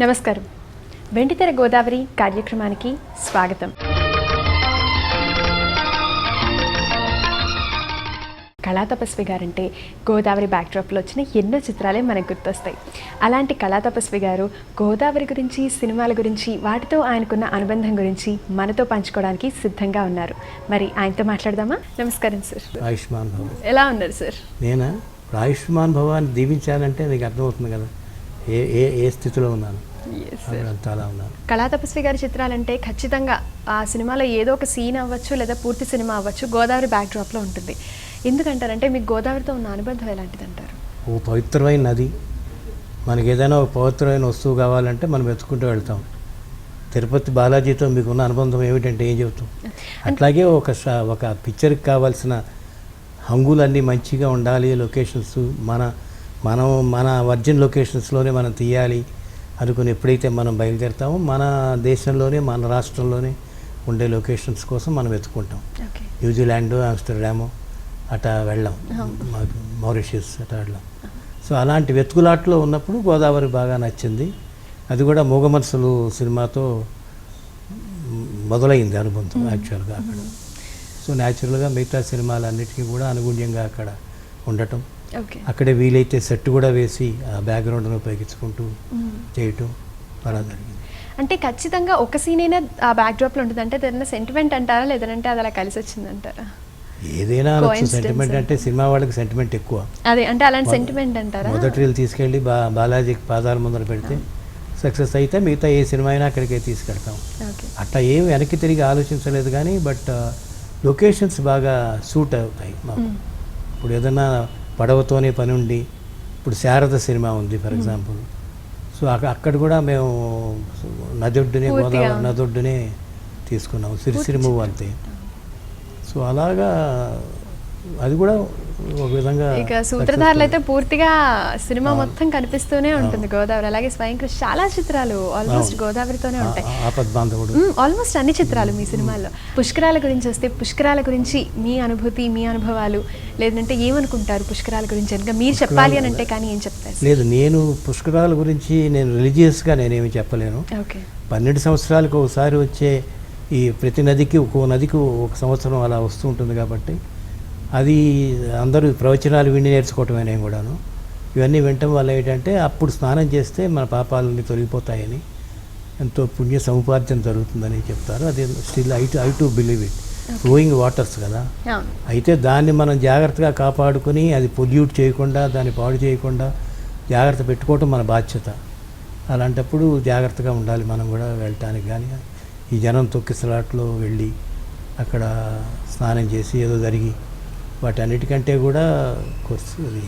నమస్కారం. వెండితెర గోదావరి కార్యక్రమానికి స్వాగతం. కళాతపస్వి గారంటే గోదావరి బ్యాక్డ్రాప్లో వచ్చిన ఎన్నో చిత్రాలే మనకు గుర్తొస్తాయి. అలాంటి కళాతపస్వి గారు గోదావరి గురించి, సినిమాల గురించి, వాటితో ఆయనకున్న అనుబంధం గురించి మనతో పంచుకోవడానికి సిద్ధంగా ఉన్నారు. మరి ఆయనతో మాట్లాడదామా? నమస్కారం సార్. ఆయుష్మాన్ భవ. ఎలా ఉన్నారు సార్? నేనా ఆయుష్మాన్ భవాన్ని దీవించాలంటే నీకు అర్థమవుతుంది కదా ఏ స్థితిలో ఉన్నాను. అలా ఉన్నాను. కళాతపస్వి గారి చిత్రాలంటే ఖచ్చితంగా ఆ సినిమాలో ఏదో ఒక సీన్ అవ్వచ్చు లేదా పూర్తి సినిమా అవ్వచ్చు గోదావరి బ్యాక్డ్రాప్లో ఉంటుంది. ఎందుకంటారంటే మీకు గోదావరితో ఉన్న అనుబంధం ఎలాంటిది అంటారు? ఓ పవిత్రమైన నది. మనకి ఏదైనా ఒక పవిత్రమైన వస్తువు కావాలంటే మనం వెతుక్కుంటూ వెళ్తాం. తిరుపతి బాలాజీతో మీకున్న అనుబంధం ఏమిటంటే ఏం చెబుతాం? అట్లాగే ఒక పిక్చర్కి కావాల్సిన హంగులన్నీ మంచిగా ఉండాలి. లొకేషన్స్ మన వర్జిన్ లొకేషన్స్లోనే మనం తీయాలి అనుకుని ఎప్పుడైతే మనం బయలుదేరుతామో మన దేశంలోనే, మన రాష్ట్రంలోనే ఉండే లొకేషన్స్ కోసం మనం వెతుక్కుంటాం. న్యూజిలాండ్, ఆమ్స్టర్డాము అట్లా వెళ్ళాం, మారిషియస్ అట్లా వెళ్ళాం. సో అలాంటి వెతుకులాట్లో ఉన్నప్పుడు గోదావరి బాగా నచ్చింది. అది కూడా మూగ మనసులు సినిమాతో మొదలైంది అనుబంధం యాక్చువల్గా అక్కడ. సో న్యాచురల్గా మిగతా సినిమాలన్నిటికీ కూడా అనుగుణ్యంగా అక్కడ ఉండటం, అక్కడే వీలైతే సెట్ కూడా వేసి ఆ బ్యాక్గ్రౌండ్ను ఉపయోగించుకుంటూ చేయటం అలా జరిగింది. అంటే ఖచ్చితంగా ఒక సీన్ అయినా ఆ బ్యాక్డ్రాప్లో ఉంటుంది. అంటే ఏదైనా సెంటిమెంట్ అంటారా, లేదంటే అది అలా కలిసి వచ్చిందంటారా? ఏదైనా సెంటిమెంట్ అంటే సినిమా వాళ్ళకి సెంటిమెంట్ ఎక్కువ. అదే అంటే అలాంటి సెంటిమెంట్ అంటారా? మొదటి రీల్ తీసుకెళ్ళి బాలాజీకి పాదాల ముందర పెడితే సక్సెస్ అయితే మిగతా ఏ సినిమా అయినా అక్కడికే తీసుకెళ్తాం. అట్లా ఏమి వెనక్కి తిరిగి ఆలోచించలేదు. కానీ బట్ లొకేషన్స్ బాగా సూట్ అవుతాయి మాకు. ఇప్పుడు ఏదన్నా పడవతోనే పని ఉండి, ఇప్పుడు శారద సినిమా ఉంది ఫర్ ఎగ్జాంపుల్. సో అక్కడ కూడా మేము నదొడ్డునే, గోదావరి నదొడ్డునే తీసుకున్నాం. సిరిసిరి మూవ్ అంతే. సో అలాగా అది కూడా ఒక విధంగా. ఇక సూత్రధారులు అయితే పూర్తిగా సినిమా మొత్తం కనిపిస్తూనే ఉంటుంది గోదావరి. అలాగే స్వయం కృషి చాలా చిత్రాలు ఆల్మోస్ట్ గోదావరితోనే ఉంటాయి. ఆల్మోస్ట్ అన్ని చిత్రాలు మీ సినిమాల్లో. పుష్కరాల గురించి వస్తే, పుష్కరాల గురించి మీ అనుభూతి, మీ అనుభవాలు, లేదంటే ఏమనుకుంటారు పుష్కరాల గురించి? కనుక మీరు చెప్పాలి అని అంటే కానీ ఏం చెప్తారు? లేదు, నేను పుష్కరాల గురించి నేను రిలీజియస్గా నేనేమి చెప్పలేను. 12 సంవత్సరాలకు ఒకసారి వచ్చే ఈ ప్రతి నదికి ఒక్కో నదికి ఒక సంవత్సరం అలా వస్తూ ఉంటుంది కాబట్టి అది అందరూ ప్రవచనాలు విని నేర్చుకోవటమేనే కూడాను. ఇవన్నీ వినటం వల్ల ఏంటంటే అప్పుడు స్నానం చేస్తే మన పాపాలన్నీ తొలగిపోతాయని, ఎంతో పుణ్య సముపార్జన జరుగుతుందని చెప్తారు. అది still I to believe it. Flowing waters కదా. అయితే దాన్ని మనం జాగ్రత్తగా కాపాడుకొని అది పొల్యూట్ చేయకుండా, దాన్ని పాడు చేయకుండా జాగ్రత్త పెట్టుకోవటం మన బాధ్యత. అలాంటప్పుడు జాగ్రత్తగా ఉండాలి మనం కూడా వెళ్ళటానికి. కానీ ఈ జనం తొక్కిసలాట్లో వెళ్ళి అక్కడ స్నానం చేసి ఏదో జరిగి వాటన్నిటికంటే కూడా అది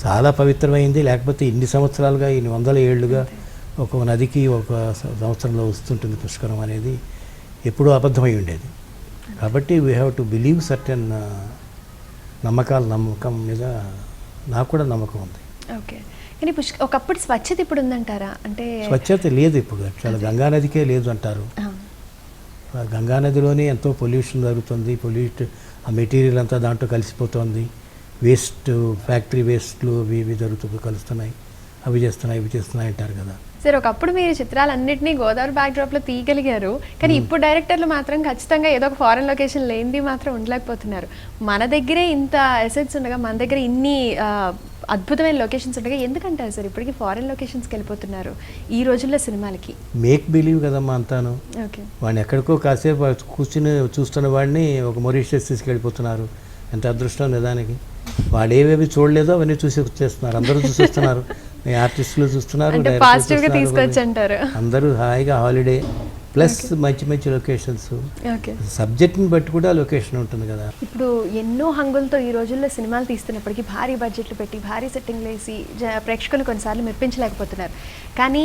చాలా పవిత్రమైంది. లేకపోతే ఇన్ని సంవత్సరాలుగా, ఇన్ని 100 ఏళ్ళుగా ఒక నదికి ఒక సంవత్సరంలో వస్తుంటుంది పుష్కరం అనేది ఎప్పుడూ అబద్ధమై ఉండేది. కాబట్టి we have to believe certain నమ్మకం మీద నాకు కూడా నమ్మకం ఉంది. ఓకే. కానీ ఒకప్పుడు స్వచ్ఛత ఇప్పుడు ఉందంటారా? అంటే స్వచ్ఛత లేదు ఇప్పుడు. చాలా గంగానదికే లేదు అంటారు. గంగానదిలోనే ఎంతో పొల్యూషన్ జరుగుతుంది. ఆ మెటీరియల్ అంతా దాంట్లో కలిసిపోతుంది. వేస్ట్, ఫ్యాక్టరీ వేస్ట్లు ఇవి కలుస్తున్నాయి, అవి చేస్తున్నాయి అంటారు కదా. సరే, ఒకప్పుడు మీరు చిత్రాలన్నింటినీ గోదావరి బ్యాక్డ్రాప్లో తీయగలిగారు. కానీ ఇప్పుడు డైరెక్టర్లు మాత్రం ఖచ్చితంగా ఏదో ఒక ఫారెన్ లొకేషన్ లేనిది మాత్రం ఉండలేకపోతున్నారు. మన దగ్గరే ఇంత అసెట్స్ ఉండగా, మన దగ్గర ఇన్ని అద్భుతమైన లొకేషన్స్ ఉండగా ఎందుకంటారు సార్ ఇప్పటికీ ఫారెన్ లొకేషన్స్కి వెళ్ళిపోతున్నారు ఈ రోజుల్లో సినిమాలకి? మేక్ బిలీవ్ కదమ్మా అంతాను. వాడిని ఎక్కడికో కాసేపు కూర్చుని చూస్తున్న వాడిని ఒక మొరీషియస్ తీసుకెళ్ళిపోతున్నారు. ఎంత అదృష్టం నిజానికి. వాడు ఏవేవి చూడలేదో అవన్నీ చూసి వచ్చేస్తున్నారు. అందరూ చూసేస్తున్నారు. ఆర్టిస్టులు చూస్తున్నారు, అందరూ హాయిగా హాలిడే ప్లస్ మంచి లొకేషన్స్. సబ్జెక్ట్ని బట్టి కూడా లొకేషన్ ఉంటుంది కదా. ఇప్పుడు ఎన్నో హంగులతో ఈ రోజుల్లో సినిమాలు తీస్తున్నప్పటికీ భారీ బడ్జెట్లు పెట్టి, భారీ సెట్టింగ్లు వేసి ప్రేక్షకులు కొన్నిసార్లు మెప్పించలేకపోతున్నారు. కానీ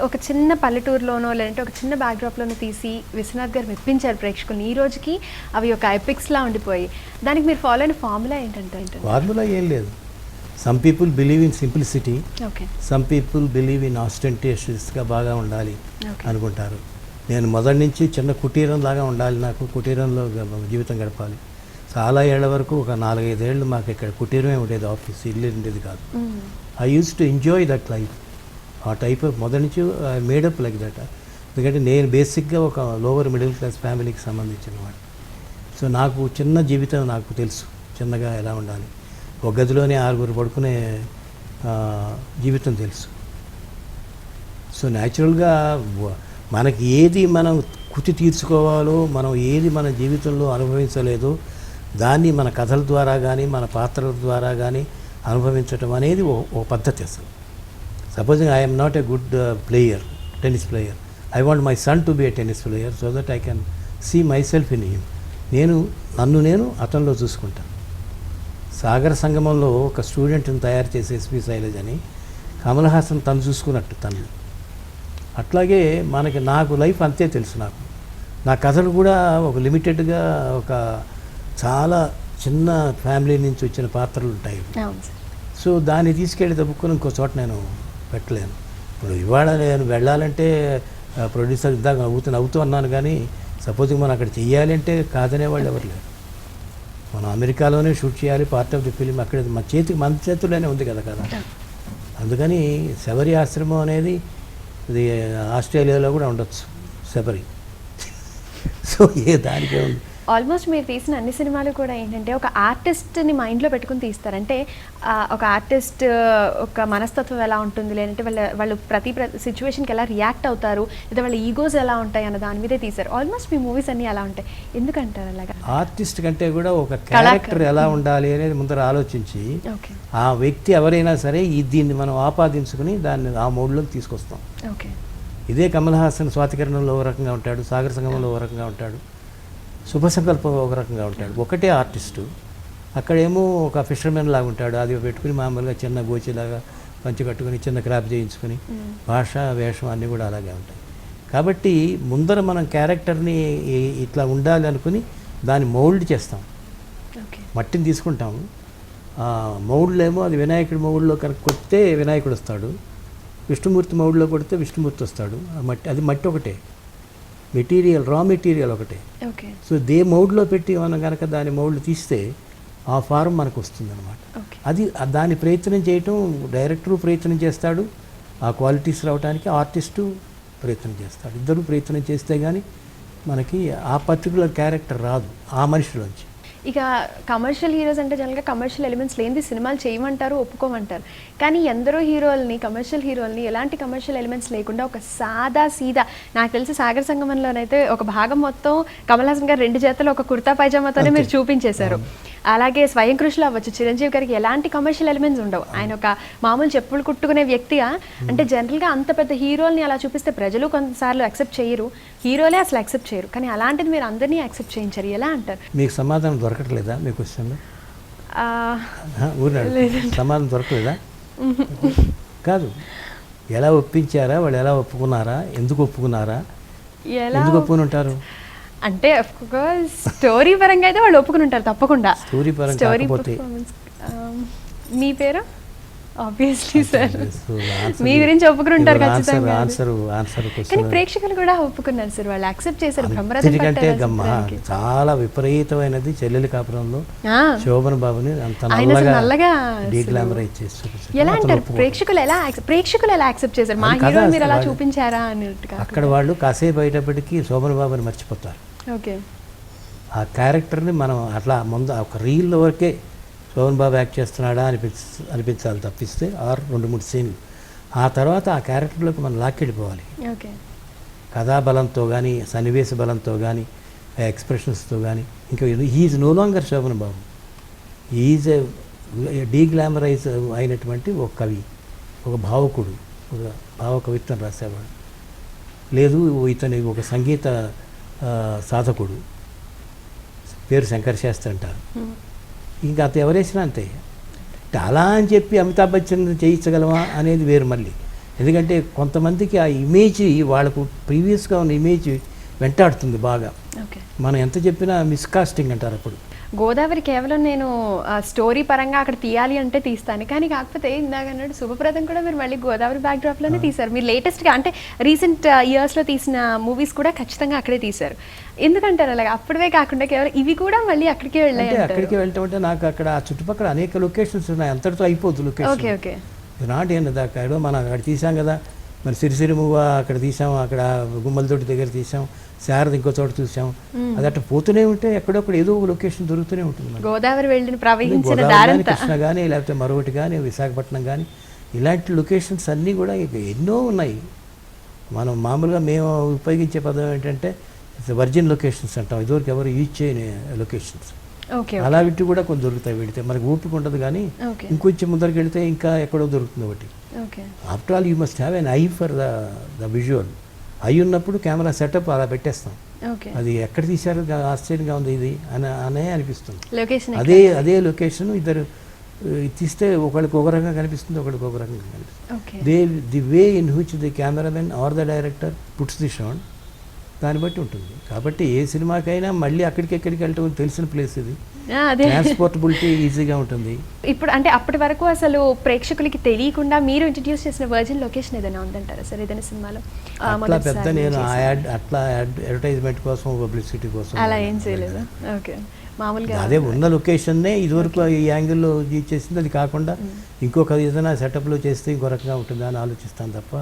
ఒక చిన్న పల్లెటూరులోనో లేదంటే ఒక చిన్న బ్యాక్డ్రాప్లోనో తీసి విశ్వనాథ్ గారు మెప్పించారు ప్రేక్షకులు. ఈ రోజుకి అవి ఒక ఎపిక్స్లా ఉండిపోయి, దానికి మీరు ఫాలో అయిన ఫార్ములా ఏంటంటే? ఫార్ములా ఏం లేదు. Some people believe in simplicity, some people believe in ఆస్టెంటేషియస్గా బాగా ఉండాలి అనుకుంటారు. నేను మొదటి నుంచి చిన్న కుటీరం లాగా ఉండాలి, నాకు కుటీరంలో జీవితం గడపాలి. చాలా ఏళ్ల వరకు ఒక 4-5 ఏళ్ళు మాకు ఇక్కడ కుటీరమే ఉండేది, ఆఫీస్, ఇల్లు ఉండేది కాదు. I use to enjoy that life. ఆ టైప్ ఆఫ్ మొదటి నుంచి మేడప్ లైక్ దట్. ఎందుకంటే నేను బేసిక్గా ఒక లోవర్ మిడిల్ క్లాస్ ఫ్యామిలీకి సంబంధించిన వాడు. సో నాకు చిన్న జీవితం నాకు తెలుసు, చిన్నగా ఎలా ఉండాలి, ఒక గదిలోనే 6 పడుకునే జీవితం తెలుసు. సో న్యాచురల్గా మనకి ఏది మనం కుతి తీర్చుకోవాలో, మనం ఏది మన జీవితంలో అనుభవించలేదో దాన్ని మన కథల ద్వారా కానీ మన పాత్రల ద్వారా కానీ అనుభవించడం అనేది ఒక పద్ధతి. అసలు supposing I'm not a good player, tennis player, I want my son to be a tennis player so that I can see myself in him. నన్ను అతనిలో చూసుకుంటాను. సాగర సంగమంలో ఒక స్టూడెంట్ని తయారు చేసే ఎస్పి శైలజ్ అని కమల్ హాసన్ తను చూసుకున్నట్టు తను. అట్లాగే నాకు లైఫ్ అంతే తెలుసు. నా కథలు కూడా ఒక లిమిటెడ్గా ఒక చాలా చిన్న ఫ్యామిలీ నుంచి వచ్చిన పాత్రలు ఉంటాయి. సో దాన్ని తీసుకెళ్ళి తప్పుకొని ఇంకో చోట నేను పెట్టలేను. ఇప్పుడు ఇవాళ నేను వెళ్ళాలంటే ప్రొడ్యూసర్ ఇందాక నవ్వుతూ అన్నాను, కానీ సపోజింగ్ మనం అక్కడ చెయ్యాలి అంటే కాదనేవాళ్ళు ఎవరు లేరు. మనం అమెరికాలోనే షూట్ చేయాలి, పార్ట్ ఆఫ్ ది ఫిలిం అక్కడ మన చేతుల్లోనే ఉంది కదా. అందుకని శబరి ఆశ్రమం అనేది ఇది ఆస్ట్రేలియాలో కూడా ఉండొచ్చు, శబరి. సో దానికే ఉంది. ఆల్మోస్ట్ మీరు తీసిన అన్ని సినిమాలు కూడా ఏంటంటే ఒక ఆర్టిస్ట్ని మైండ్లో పెట్టుకుని తీస్తారంటే ఒక ఆర్టిస్ట్ ఒక మనస్తత్వం ఎలా ఉంటుంది, లేదంటే వాళ్ళు ప్రతి సిచ్యువేషన్కి ఎలా రియాక్ట్ అవుతారు, లేదా వాళ్ళ ఈగోస్ ఎలా ఉంటాయి అన్న దాని మీదే తీశారు. ఆల్మోస్ట్ మీ మూవీస్ అన్నీ అలా ఉంటాయి. ఎందుకంటారు అలాగా? ఆర్టిస్ట్ కంటే కూడా ఒక క్యారెక్టర్ ఎలా ఉండాలి అనేది ముందర ఆలోచించి ఆ వ్యక్తి ఎవరైనా సరే దీన్ని మనం ఆపాదించుకుని దాన్ని ఆ మోడ్లోకి తీసుకొస్తాం. ఓకే. ఇదే కమల్ హాసన్ స్వాతికిరణంలో ఒక రకంగా ఉంటాడు, సాగర సంగమంలో ఒక రకంగా ఉంటాడు, శుభ సంకల్పం ఒక రకంగా ఉంటాడు. ఒకటే ఆర్టిస్టు అక్కడేమో ఒక ఫిషర్మెన్ లాగా ఉంటాడు, అది పెట్టుకుని మామూలుగా చిన్న గోచిలాగా పంచి కట్టుకుని చిన్న క్రాప్ చేయించుకుని భాష వేషం అన్నీ కూడా అలాగే ఉంటాయి. కాబట్టి ముందర మనం క్యారెక్టర్ని ఇట్లా ఉండాలి అనుకుని దాన్ని మౌల్డ్ చేస్తాం. మట్టిని తీసుకుంటాము, మౌల్డ్లో ఏమో అది వినాయకుడి మౌల్డ్లో కనుక కొడితే వినాయకుడు వస్తాడు, విష్ణుమూర్తి మౌల్డ్లో కొడితే విష్ణుమూర్తి వస్తాడు. అది మట్టి ఒకటే, మెటీరియల్ రా మెటీరియల్ ఒకటే. సో మౌల్డ్లో పెట్టి మనం కనుక దాని మౌల్డ్ తీస్తే ఆ ఫారం మనకు వస్తుంది అనమాట. అది దాని ప్రయత్నం చేయటం డైరెక్టరు ప్రయత్నం చేస్తాడు, ఆ క్వాలిటీస్ రావడానికి ఆర్టిస్టు ప్రయత్నం చేస్తాడు. ఇద్దరు ప్రయత్నం చేస్తే కానీ మనకి ఆ పర్టికులర్ క్యారెక్టర్ రాదు ఆ మనిషిలోంచి. ఇక కమర్షియల్ హీరోస్ అంటే జనరల్గా కమర్షియల్ ఎలిమెంట్స్ లేనిది సినిమాలు చేయమంటారు, ఒప్పుకోమంటారు. కానీ ఎందరో హీరోల్ని, కమర్షియల్ హీరోల్ని ఎలాంటి కమర్షియల్ ఎలిమెంట్స్ లేకుండా ఒక సాదా సీదా, నాకు తెలిసి సాగర సంగమంలోనైతే ఒక భాగం మొత్తం కమల్ హాసన్ గారు 2 జతలు ఒక కుర్తా పైజామాతోనే మీరు చూపించేశారు. అలాగే స్వయం కృషిలో అవ్వచ్చు, చిరంజీవి గారికి ఎలాంటి కమర్షియల్ ఎలిమెంట్స్ ఉండవు. ఆయన ఒక మామూలు చెప్పులు కుట్టుకునే వ్యక్తిగా, అంటే జనరల్గా అంత పెద్ద హీరోల్ని అలా చూపిస్తే ప్రజలు కొంతసార్లు యాక్సెప్ట్ చేయరు, హీరోలే అసలు యాక్సెప్ట్ చేయరు. కానీ అలాంటిది మీరు అందరినీ యాక్సెప్ట్ చేయించారు, ఎలా అంటారు? మీకు సమాధానం దొరకట్లేదా మీ క్వశ్చన్లో? సమాధానం దొరకలేదా? కాదు, ఎలా ఒప్పించారా, వాళ్ళు ఎలా ఒప్పుకున్నారా, ఎందుకు ఒప్పుకున్నారా, ఎందుకు ఒప్పుకుని ఉంటారు అంటే స్టోరీ పరంగా అయితే వాళ్ళు ఒప్పుకుని ఉంటారు తప్పకుండా. స్టోరీ పరంగా మీ పేరు ఆబ్వియస్లీ సార్, మీ గురించి ఒప్పుకుని ఉంటారు ఖచ్చితంగా. కానీ ప్రేక్షకులు కూడా ఒప్పుకున్నారు సార్, వాళ్ళు యాక్సెప్ట్ చేశారు. కంటే చాలా విపరీతమైనది చెల్లెలి కాపురంలో శోభన్ బాబుని అంత నల్లగా డీగ్లామరైజ్ చేస్తారు. ఎలా అంటారు ప్రేక్షకులు ఎలా యాక్సెప్ట్ చేశారు? మా హీరో మీరు అలా చూపించారా అన్నట్టుగా. అక్కడ వాళ్ళు కాసేపు అయ్యేటప్పటికీ శోభన్ బాబుని మర్చిపోతారు. ఓకే. ఆ క్యారెక్టర్ని మనం అట్లా ముందు ఒక రీల్ వరకే శోభన్ బాబు యాక్ట్ చేస్తున్నాడా అనిపించాలి తప్పిస్తే, 2-3 సీన్లు ఆ తర్వాత ఆ క్యారెక్టర్లోకి మనం లాక్కెళ్ళిపోవాలి. కథాబలంతో కానీ సన్నివేశ బలంతో కానీ ఎక్స్ప్రెషన్స్తో కానీ. ఇంకా హీఈస్ నో లాంగర్ శోభన్ బాబు, హీఈస్ డీగ్లామరైజ్ అయినటువంటి ఒక కవి, ఒక భావకుడు, ఒక భావ కవిత్వం రాసేవాడు. లేదు, ఇతని ఒక సంగీత సాధకుడు, పేరు శంకర్ శాస్త్రి అంటారు. ఇంకా అత ఎవరేసినా అంతే. అలా అని చెప్పి అమితాబ్ బచ్చన్ చేయించగలమా అనేది వేరు మళ్ళీ. ఎందుకంటే కొంతమందికి ఆ ఇమేజ్, వాళ్ళకు ప్రీవియస్గా ఉన్న ఇమేజ్ వెంటాడుతుంది బాగా. మనం ఎంత చెప్పినా మిస్కాస్టింగ్ అంటారు. అప్పుడు గోదావరి కేవలం నేను స్టోరీ పరంగా అక్కడ తీయాలి అంటే తీస్తాను, కానీ కాకపోతే ఇందాక అన్నాడు శుభప్రదం కూడా మీరు మళ్ళీ గోదావరి బ్యాక్డ్రాప్లోనే తీశారు. మీరు లేటెస్ట్గా అంటే రీసెంట్ ఇయర్స్లో తీసిన మూవీస్ కూడా ఖచ్చితంగా అక్కడే తీశారు. ఎందుకంటారు అలాగా? అప్పుడే కాకుండా కేవలం ఇవి కూడా మళ్ళీ అక్కడికే వెళ్ళాయి. అక్కడికి వెళ్ళటం అంటే నాకు అక్కడ ఆ చుట్టుపక్కల అనేక లొకేషన్స్ ఉన్నాయి, అంతటితో అయిపోద్దు లొకేషన్. Okay okay. నాట్ ఏంటి దాకా ఏదో మనం అక్కడ తీసాం కదా, మరి సిరిసిరిమువ్వ అక్కడ తీసాం, అక్కడ గుమ్మలతోటి దగ్గర తీసాం, శారద ఇంకో చోట చూసాం. అది అట్లా పోతూనే ఉంటే ఎక్కడొక్కడ ఏదో ఒక లొకేషన్ దొరుకుతూనే ఉంటుంది మనకి. గోదావరి వెళ్ళిన ప్రవహించిన గోదావరి కానీ, దారంతా. కృష్ణ కానీ, లేకపోతే మరొకటి కానీ, విశాఖపట్నం కానీ, ఇలాంటి లొకేషన్స్ అన్నీ కూడా ఇక ఎన్నో ఉన్నాయి. మనం మామూలుగా మేము ఉపయోగించే పదం ఏంటంటే వర్జిన్ లొకేషన్స్ అంటాం, ఇదివరకు ఎవరు యూజ్ చేయని లొకేషన్స్. ఓకే అలాంటివి కూడా కొన్ని దొరుకుతాయి వెళితే, మనకు ఓపిక ఉంటుంది కానీ ఓకే ఇంకొంచెం ముందరికి వెళితే ఇంకా ఎక్కడో దొరుకుతుంది ఒకటి. Okay after all you must have N I for the visual. I ఉన్నప్పుడు కెమెరా సెటప్ అలా పెట్టేస్తాం. ఓకే అది ఎక్కడ తీశారు ఆశ్చర్యంగా ఉంది ఇది అనే అనిపిస్తుంది. లొకేషన్ అదే లొకేషన్ ఇద్దరు తీస్తే ఒకరికి ఒక రకంగా కనిపిస్తుంది, ఒకరికి ఒక రకంగా కనిపిస్తుంది. Okay the way in which the cameraman are the director puts the shot దాన్ని బట్టి ఉంటుంది. కాబట్టి ఏ సినిమాకైనా మళ్ళీ అక్కడికి ఎక్కడికి వెళ్ళటం తెలిసిన ప్లేస్ ఇది, అదే ట్రాన్స్పోర్టబిలిటీ ఈజీగా ఉంటుంది. ఇప్పుడు అంటే అప్పటి వరకు అసలు ప్రేక్షకులకి తెలియకుండా మీరు ఇంట్రడ్యూస్ చేసిన వర్జిన్ లొకేషన్ ఏదైనా ఉందంటారా సార్ ఏదైనా సినిమాలో? అట్లా పెద్ద నేను అడ్వర్టైజ్మెంట్ కోసం, పబ్లిసిటీ కోసం అలా ఏం చేయలేదు. ఓకే మామూలుగా అదే ఉన్న లొకేషన్నే ఇదివరకు ఈ యాంగిల్లో చేసింది, అది కాకుండా ఇంకొక ఏదైనా సెటప్లో చేస్తే ఇంకో రకంగా ఉంటుందా అని ఆలోచిస్తాను తప్ప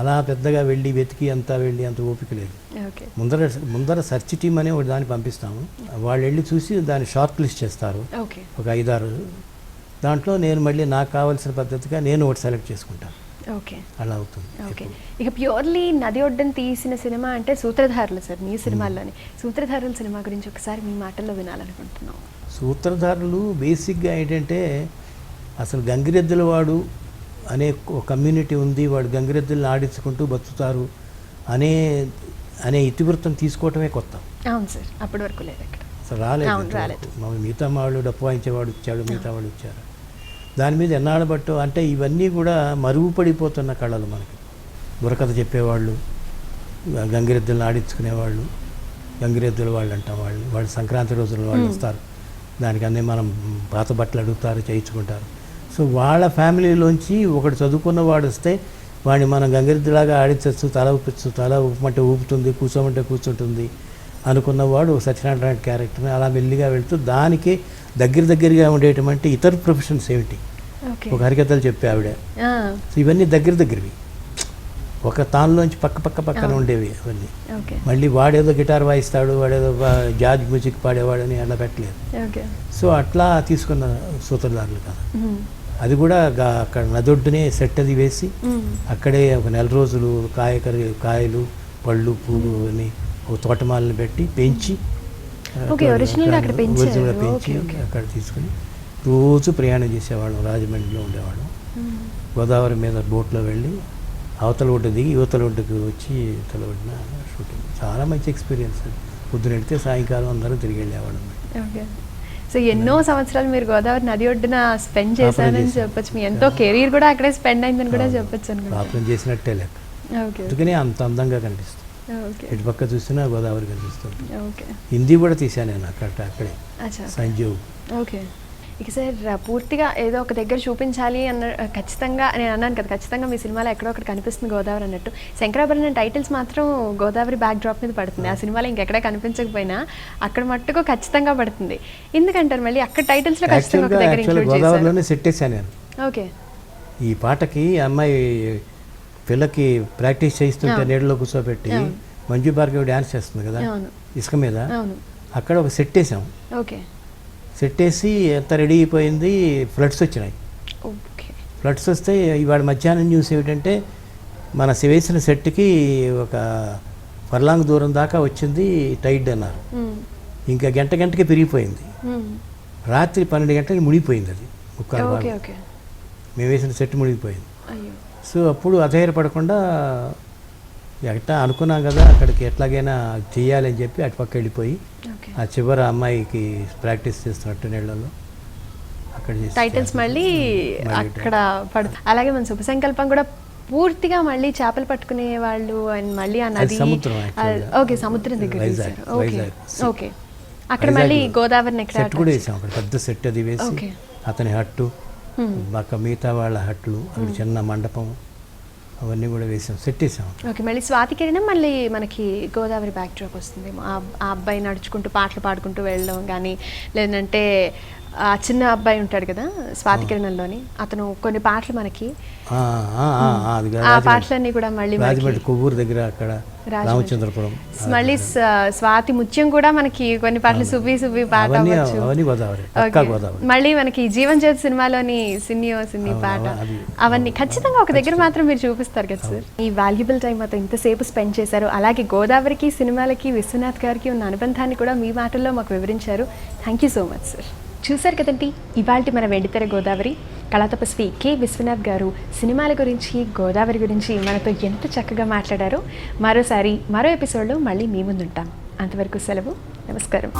అలా పెద్దగా వెళ్ళి వెతికి అంతా వెళ్ళి అంత ఓపిక లేదు. ఓకే ముందర సెర్చ్ టీమ్ అనే ఒక దాన్ని పంపిస్తాము, వాళ్ళు వెళ్ళి చూసి దాన్ని షార్ట్ లిస్ట్ చేస్తారు, ఓకే ఒక 5-6. దాంట్లో నేను మళ్ళీ నాకు కావాల్సిన పద్ధతిగా నేను ఒకటి సెలెక్ట్ చేసుకుంటాను. ఓకే అలా అవుతుంది. ఓకే ఇక ప్యూర్లీ నది ఒడ్డున తీసిన సినిమా అంటే సూత్రధారులు సార్, మీ సినిమాల్లోని సూత్రధారుల సినిమా గురించి ఒకసారి మీ మాటల్లో వినాలనుకుంటున్నాం. సూత్రధారులు బేసిక్గా ఏంటంటే అసలు గంగిరెద్దుల వాడు అనే ఒక కమ్యూనిటీ ఉంది, వాడు గంగిరెద్దులను ఆడించుకుంటూ బతుకుతారు అనే ఇతివృత్తం తీసుకోవటమే కొత్త. అవును సార్, అప్పటి వరకు లేదు అక్కడ, అసలు రాలేదు. మిగతా వాళ్ళు డప్పు వాయించేవాడు వచ్చాడు, మిగతా వాళ్ళు వచ్చారు. దాని మీద ఎన్నాళ్ళ బట్టు అంటే ఇవన్నీ కూడా మరుగుపడిపోతున్న కళలు మనకి. బుర్రకథ చెప్పేవాళ్ళు, గంగిరెద్దులను ఆడించుకునేవాళ్ళు, గంగిరెద్దుల వాళ్ళు అంటాం వాళ్ళు సంక్రాంతి రోజున వాళ్ళు వస్తారు, దానికి అన్నీ మనం పాత బట్టలు అడుగుతారు, చేయించుకుంటారు. సో వాళ్ళ ఫ్యామిలీలోంచి ఒకటి చదువుకున్న వాడు వస్తే వాడిని మనం గంగిరెద్దులాగా ఆడించవచ్చు, తల ఊపించు, తల ఊపమంటే ఊపుతుంది, కూర్చోమంటే కూర్చుంటుంది అనుకున్నవాడు సత్యనారాయణ లాంటి క్యారెక్టర్ని అలా మెల్లిగా వెళ్తూ దానికి దగ్గరగా ఉండేటువంటి ఇతర ప్రొఫెషన్స్ ఏమిటి, ఒక హరికథలు చెప్పే ఆవిడ. సో ఇవన్నీ దగ్గరవి, ఒక తానులోంచి పక్కన ఉండేవి అవన్నీ. మళ్ళీ వాడేదో గిటార్ వాయిస్తాడు, వాడేదో జాజ్ మ్యూజిక్ పాడేవాడని అలా పెట్టలేదు. సో అట్లా తీసుకున్న సూత్రధారులు కదా. అది కూడా అక్కడ నదొడ్డునే సెట్ అది వేసి అక్కడే ఒక 1 నెల రోజులు కాయలు పళ్ళు పూలు అని ఒక తోటమాలని పెట్టి పెంచి పెంచి అక్కడ తీసుకుని రోజు ప్రయాణం చేసేవాళ్ళం. రాజమండ్రిలో ఉండేవాళ్ళం. గోదావరి మీద బోట్లో వెళ్ళి అవతల ఒడ్డు దిగి యువతల ఒడ్డుకి వచ్చి తల ఒడ్డున షూటింగ్. చాలా మంచి ఎక్స్పీరియన్స్ అది. పొద్దున వెళ్తే సాయంకాలం అందరూ తిరిగి వెళ్ళేవాళ్ళం. సో ఎన్నో సంవత్సరాలు మీరు గోదావరి నది ఒడ్డున స్పెండ్ చేశారని చెప్పొచ్చు. మీ ఎంతో కెరీర్ కూడా అక్కడే స్పెండ్ అయిందని కూడా చెప్పొచ్చు అనుకుంటా. కాపురం చేసినట్టే లెక్క. అందుకనే అంత అందంగా కనిపిస్తుంది. ఇటు పక్క చూసినా గోదావరి కనిపిస్తుంది. హిందీ కూడా తీశాను నేను అక్కడే సంజీవ్. ఓకే ఇక సార్ పూర్తిగా ఏదో ఒక దగ్గర చూపించాలి అన్న ఖచ్చితంగా నేను అన్నాను కదా, ఖచ్చితంగా మీ సినిమాలో ఎక్కడో ఒకటి కనిపిస్తుంది గోదావరి అన్నట్టు. శంకరాభరణం టైటిల్స్ మాత్రం గోదావరి బ్యాక్ డ్రాప్ మీద పడుతుంది. ఆ సినిమాలో ఇంకెక్కడా కనిపించకపోయినా అక్కడ మట్టుకు ఖచ్చితంగా పడుతుంది. ఎందుకంటారు మళ్ళీ అక్కడ టైటిల్స్లో ఖచ్చితంగా ఒక దగ్గర ఇంక్లూడ్ చేశారు. గోదావరిలోనే సెట్ చేశాను నేను. ఓకే ఈ పాటకి అమ్మాయి పిల్లకి ప్రాక్టీస్ చేస్తుంటే నీడలో కూర్చోబెట్టి మంజు భార్గవి డ్యాన్స్ చేస్తుంది కదా ఇసుక మీద, అక్కడ ఒక సెట్ వేసాం. ఓకే సెట్ వేసి ఎంత రెడీ అయిపోయింది. ఫ్లడ్స్ వచ్చినాయి. ఫ్లడ్స్ వస్తే ఇవాళ మధ్యాహ్నం న్యూస్ ఏమిటంటే మన వేసిన సెట్కి ఒక ఫర్లాంగ్ దూరం దాకా వచ్చింది టైడ్ అన్నారు. ఇంకా గంటకి పెరిగిపోయింది. రాత్రి 12 గంటలకి మునిగిపోయింది. అది మేము వేసిన సెట్ మునిగిపోయింది. సో అప్పుడు అధైర్యపడకుండా ఎట్లా అనుకున్నాం కదా అక్కడికి ఎట్లాగైనా చెయ్యాలని చెప్పి అటుపక్క వెళ్ళిపోయి ఆ చివరి అమ్మాయికి ప్రాక్టీస్ చేస్తున్నట్టు నీళ్ళలో అక్కడ టైటిల్స్ మళ్ళీ అక్కడ పడుతుంది. అలాగే మన శుభ సంకల్పం కూడా పూర్తిగా మళ్ళీ చేపలు పట్టుకునే వాళ్ళు అండ్ మళ్ళీ ఆ నది సముద్రం దగ్గర ఓకే అక్కడ మళ్ళీ గోదావరిని సెట్ కూడా వేసాం. అక్కడ పెద్ద సెట్ అది వేసి అతని హట్టు మిగతా వాళ్ళ హట్లు అక్కడ చిన్న మండపం అవన్నీ కూడా వేసాం, సెట్ వేసాం. ఓకే మళ్ళీ స్వాతి కిరణం మళ్ళీ మనకి గోదావరి బ్యాక్ డ్రాప్ వస్తుంది. ఆ అబ్బాయి నడుచుకుంటూ పాటలు పాడుకుంటూ వెళ్ళడం కానీ లేదంటే ఆ చిన్న అబ్బాయి ఉంటాడు కదా స్వాతి కిరణంలోని, అతను కొన్ని పాటలు మనకి ఆ పాటలన్నీ కూడా మళ్ళీ రాజమండ్రి కొవ్వూరు దగ్గర అక్కడ రామచంద్రపురం, మళ్ళీ స్వాతి ముత్యం కూడా మనకి కొన్ని పాటలు సుబ్బి సుబ్బి పాట మళ్ళీ మనకి జీవన్ జ్యోతి సినిమాలోని సిన్ని పాట, అవన్నీ ఖచ్చితంగా ఒక దగ్గర మాత్రం మీరు చూపిస్తారు కదా సార్. ఈ వాల్యుబుల్ టైం మొత్తం ఇంతసేపు స్పెండ్ చేశారు, అలాగే గోదావరికి సినిమాలకి విశ్వనాథ్ గారికి ఉన్న అనుబంధాన్ని కూడా మీ మాటల్లో మాకు వివరించారు. Thank you so much sir. చూశారు కదండి ఇవాల్టి మన వెండితెర గోదావరి. కళాతపస్వి కె విశ్వనాథ్ గారు సినిమాల గురించి, గోదావరి గురించి మనతో ఎంత చక్కగా మాట్లాడారో. మరోసారి మరో ఎపిసోడ్లో మళ్ళీ మీ ముందుంటాం. అంతవరకు సెలవు, నమస్కారం.